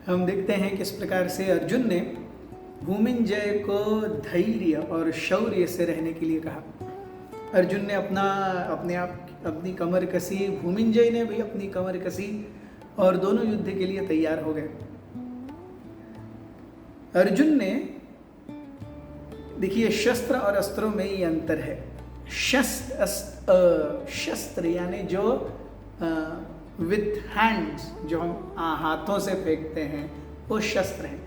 हम देखते हैं किस प्रकार से अर्जुन ने भूमिंजय को धैर्य और शौर्य से रहने के लिए कहा। अर्जुन ने अपनी कमर कसी, भूमिंजय ने भी अपनी कमर कसी और दोनों युद्ध के लिए तैयार हो गए। अर्जुन ने, देखिए, शस्त्र और अस्त्रों में ये अंतर है। शस्त्र यानी जो विथ हैंड्स, जो हम हाथों से फेंकते हैं, वो शस्त्र हैं।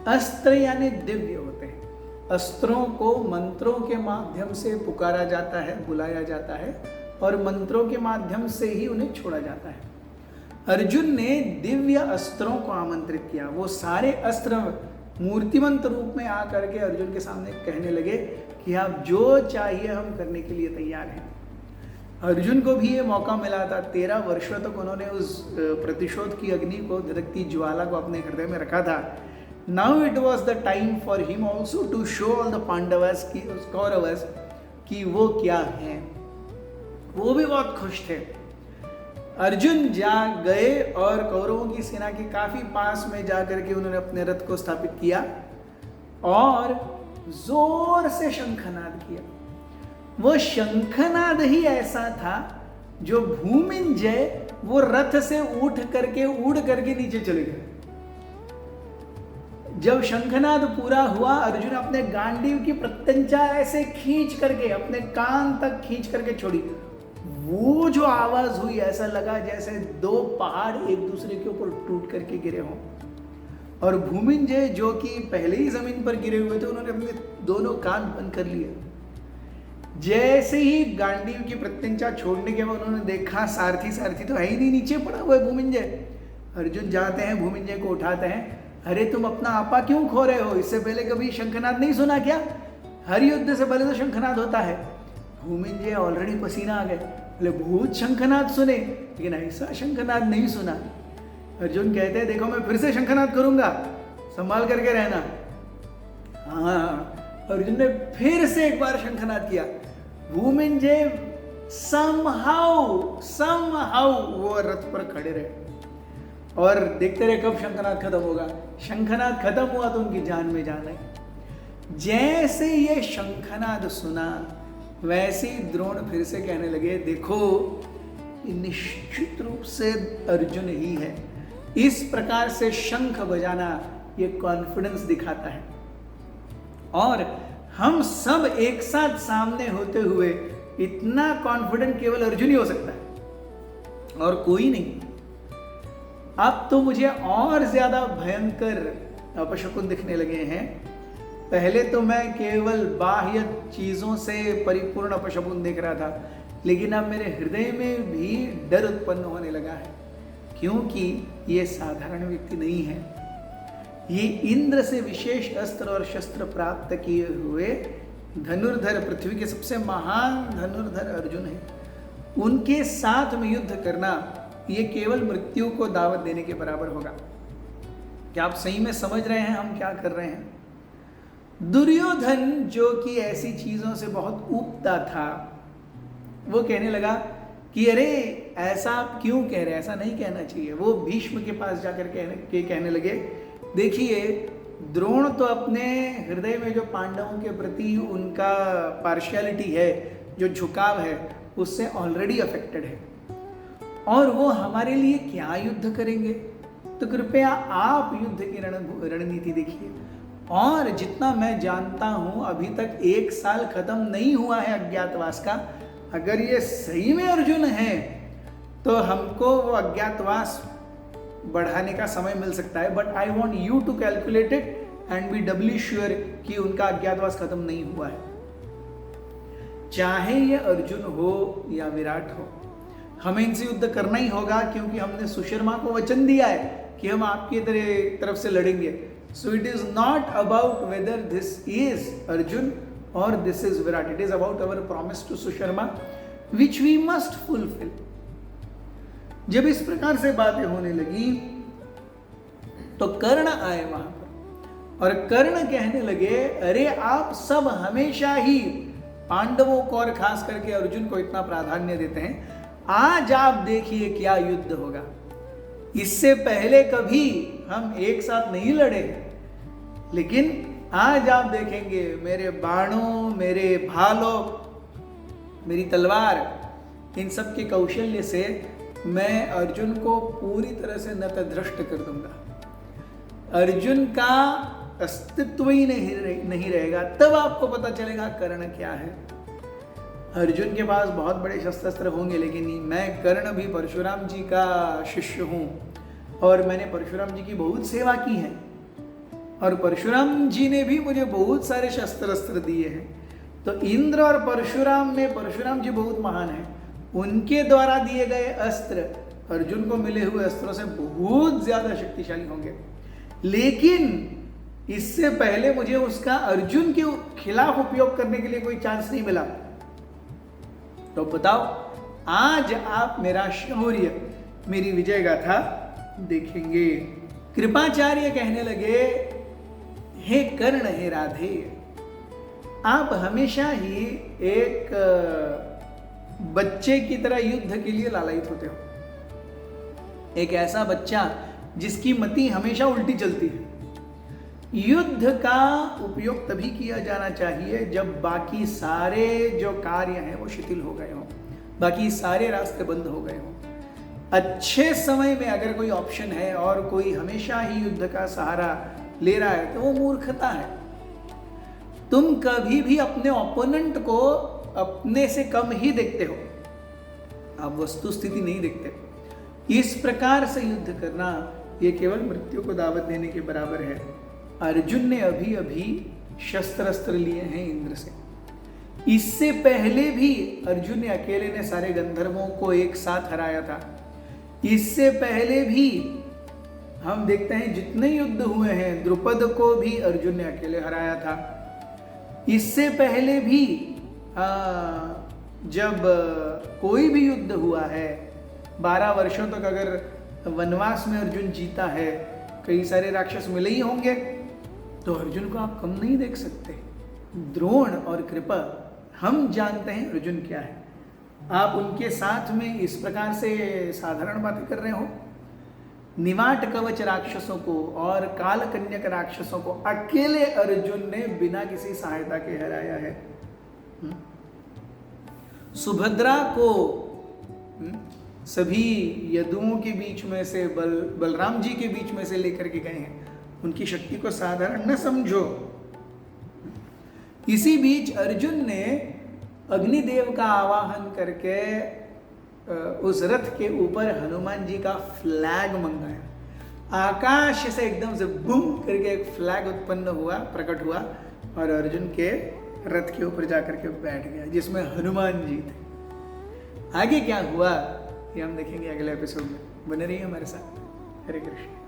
अस्त्र यानी दिव्य होते हैं। अस्त्रों को मंत्रों के माध्यम से पुकारा जाता है, बुलाया जाता है और मंत्रों के माध्यम से ही उन्हें छोड़ा जाता है। अर्जुन ने दिव्य अस्त्रों को आमंत्रित किया। वो सारे अस्त्र मूर्तिमंत रूप में आकर के अर्जुन के सामने कहने लगे कि आप जो चाहिए हम करने के लिए तैयार हैं। अर्जुन को भी ये मौका मिला था। 13 वर्षों तक उन्होंने उस प्रतिशोध की अग्नि को, धधकती ज्वाला को अपने हृदय में रखा था। Now it was the time for him also to show all the Pandavas की, कौरवस, कि वो क्या हैं। वो भी बहुत खुश थे। अर्जुन जा गए और कौरवों की सेना के काफी पास में जाकर के उन्होंने अपने रथ को स्थापित किया और जोर से शंखनाद किया। वो शंखनाद ही ऐसा था जो भूमिंजय वो रथ से उड़ करके नीचे चले गए। जब शंखनाद पूरा हुआ, अर्जुन अपने गांडीव की प्रत्यंचा ऐसे खींच करके, अपने कान तक खींच करके छोड़ी। वो जो आवाज हुई, ऐसा लगा जैसे 2 पहाड़ एक दूसरे के ऊपर टूट करके गिरे हों। और भूमिंजय, जो कि पहले ही जमीन पर गिरे हुए थे, उन्होंने अपने दोनों कान बंद कर लिए। जैसे ही गांडीव की प्रत्यंचा छोड़ने के बाद उन्होंने देखा सारथी तो है ही नहीं, नीचे पड़ा हुआ है भूमिंजय। अर्जुन जाते हैं, भूमिंजय को उठाते हैं। अरे तुम अपना आपा क्यों खो रहे हो? इससे पहले कभी शंखनाद नहीं सुना क्या? हर युद्ध से पहले तो शंखनाद होता है। भूमिंजय ऑलरेडी पसीना आ गए, बोले बहुत शंखनाद सुने लेकिन ऐसा शंखनाद नहीं सुना। अर्जुन कहते हैं देखो मैं फिर से शंखनाद करूंगा, संभाल करके रहना। हाँ, अर्जुन ने फिर से एक बार शंखनाद किया। भूमिंजय somehow वो रथ पर खड़े रहे और देखते रहे कब शंखनाद खत्म होगा। शंखनाद खत्म हुआ तो उनकी जान में जान आई। जैसे ये शंखनाद सुना, वैसे ही द्रोण फिर से कहने लगे देखो ये निश्चित रूप से अर्जुन ही है। इस प्रकार से शंख बजाना ये कॉन्फिडेंस दिखाता है। और हम सब एक साथ सामने होते हुए इतना कॉन्फिडेंट केवल अर्जुन ही हो सकता है और कोई नहीं। अब तो मुझे और ज्यादा भयंकर अपशकुन दिखने लगे हैं। पहले तो मैं केवल बाह्य चीजों से परिपूर्ण अपशकुन देख रहा था, लेकिन अब मेरे हृदय में भी डर उत्पन्न होने लगा है, क्योंकि ये साधारण व्यक्ति नहीं है। ये इंद्र से विशेष अस्त्र और शस्त्र प्राप्त किए हुए धनुर्धर, पृथ्वी के सबसे महान धनुर्धर अर्जुन है। उनके साथ में युद्ध करना ये केवल मृत्यु को दावत देने के बराबर होगा। क्या आप सही में समझ रहे हैं हम क्या कर रहे हैं? दुर्योधन, जो कि ऐसी चीजों से बहुत ऊबता था, वो कहने लगा कि अरे ऐसा आप क्यों कह रहे हैं, ऐसा नहीं कहना चाहिए। वो भीष्म के पास जाकर कहने लगे देखिए द्रोण तो अपने हृदय में जो पांडवों के प्रति उनका पार्शियलिटी है, जो झुकाव है, उससे ऑलरेडी अफेक्टेड है और वो हमारे लिए क्या युद्ध करेंगे। तो कृपया आप युद्ध की रणनीति देखिए। और जितना मैं जानता हूं अभी तक 1 साल खत्म नहीं हुआ है अज्ञातवास का। अगर ये सही में अर्जुन है तो हमको वो अज्ञातवास बढ़ाने का समय मिल सकता है। But I want you to calculate it and be doubly sure कि उनका अज्ञातवास खत्म नहीं हुआ है। चाहे ये अर्जुन हो या विराट हो, हमें इनसे युद्ध करना ही होगा, क्योंकि हमने सुशर्मा को वचन दिया है कि हम आपकी तरफ से लड़ेंगे। So it is not about whether this is Arjun और this is Virat, it is about our promise to Susharma which we must fulfil. जब इस प्रकार से बातें होने लगी तो कर्ण आए वहां पर और कर्ण कहने लगे अरे आप सब हमेशा ही पांडवों को और खास करके अर्जुन को इतना प्राधान्य देते हैं, आज आप देखिए क्या युद्ध होगा। इससे पहले कभी हम एक साथ नहीं लड़े, लेकिन आज आप देखेंगे मेरे बाणों, मेरे भालों, मेरी तलवार, इन सब के कौशल्य से मैं अर्जुन को पूरी तरह से नतद्रष्ट कर दूंगा। अर्जुन का अस्तित्व ही नहीं रहेगा। तब आपको पता चलेगा कर्ण क्या है। अर्जुन के पास बहुत बड़े शस्त्र होंगे, लेकिन मैं कर्ण भी परशुराम जी का शिष्य हूँ और मैंने परशुराम जी की बहुत सेवा की है और परशुराम जी ने भी मुझे बहुत सारे शस्त्र दिए हैं। तो इंद्र और परशुराम में परशुराम जी बहुत महान हैं। उनके द्वारा दिए गए अस्त्र अर्जुन को मिले हुए अस्त्रों से बहुत ज्यादा शक्तिशाली होंगे, लेकिन इससे पहले मुझे उसका अर्जुन के खिलाफ उपयोग करने के लिए कोई चांस नहीं मिला। तो बताओ, आज आप मेरा शौर्य, मेरी विजय गाथा देखेंगे। कृपाचार्य कहने लगे, हे कर्ण, हे राधे, आप हमेशा ही एक बच्चे की तरह युद्ध के लिए लालायित होते हो। एक ऐसा बच्चा जिसकी मति हमेशा उल्टी चलती है। युद्ध का उपयोग तभी किया जाना चाहिए जब बाकी सारे जो कार्य हैं वो शिथिल हो गए हों, बाकी सारे रास्ते बंद हो गए हों। अच्छे समय में अगर कोई ऑप्शन है और कोई हमेशा ही युद्ध का सहारा ले रहा है तो वो मूर्खता है। तुम कभी भी अपने ओपोनेंट को अपने से कम ही देखते हो, आप वस्तु स्थिति नहीं देखते। इस प्रकार से युद्ध करना ये केवल मृत्यु को दावत देने के बराबर है। अर्जुन ने अभी अभी शस्त्र लिए हैं इंद्र से। इससे पहले भी अर्जुन ने अकेले ने सारे गंधर्वों को एक साथ हराया था। इससे पहले भी हम देखते हैं जितने युद्ध हुए हैं, द्रुपद को भी अर्जुन ने अकेले हराया था। इससे पहले भी जब कोई भी युद्ध हुआ है, 12 वर्षों तक अगर वनवास में अर्जुन जीता है, कई सारे राक्षस मिले ही होंगे, तो अर्जुन को आप कम नहीं देख सकते। द्रोण और कृपा, हम जानते हैं अर्जुन क्या है। आप उनके साथ में इस प्रकार से साधारण बातें कर रहे हो। निवाट कवच राक्षसों को और काल कन्यक राक्षसों को अकेले अर्जुन ने बिना किसी सहायता के हराया है। सुभद्रा को सभी यदुओं के बीच में से बलराम जी के बीच में से लेकर के गए हैं। उनकी शक्ति को साधारण न समझो। इसी बीच अर्जुन ने अग्निदेव का आवाहन करके उस रथ के ऊपर हनुमान जी का फ्लैग मंगाया। आकाश से एकदम से बूम करके एक फ्लैग उत्पन्न हुआ, प्रकट हुआ और अर्जुन के रथ के ऊपर जाकर के बैठ गया, जिसमें हनुमान जी थे। आगे क्या हुआ ये हम देखेंगे अगले एपिसोड में। बने रहिए हमारे साथ। हरे कृष्ण।